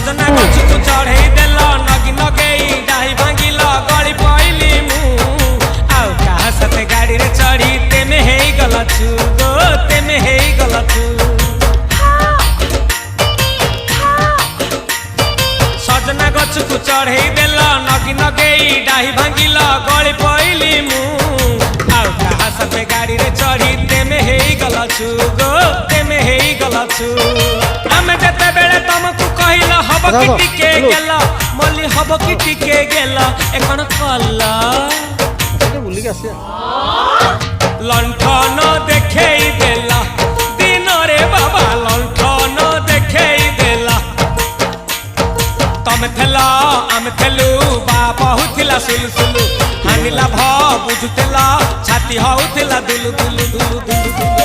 सजना गछकु चढ़ई देल नगी नगेई डाही भांगिल गली पइली मु आउ कहा सते गाड़ी रे चढ़ी तेमे हेई गला छु गो तेमे हेई गला छु सजना गछकु चढ़ई देल नगी नगेई डाही भांगिल गली पइली मु आउ कहा सते गाड़ी रे चढ़ी तेमे हेई गला छु गो तेमे हेई गला छु आमे जेते बेले तुमको कहिल हब कि टिके गेल मल्ली हब कि टिके गेल एकन कल्ला बुली के आसे लंठन देखेई देला दिन रे बाबा लंठन देखेई देला तमे थेला आमे थेलु बाबा हुथिला सुलु सुलु हानिला भ बुझुतेला छाती हउथिला दुलु दुलु दुलु दुलु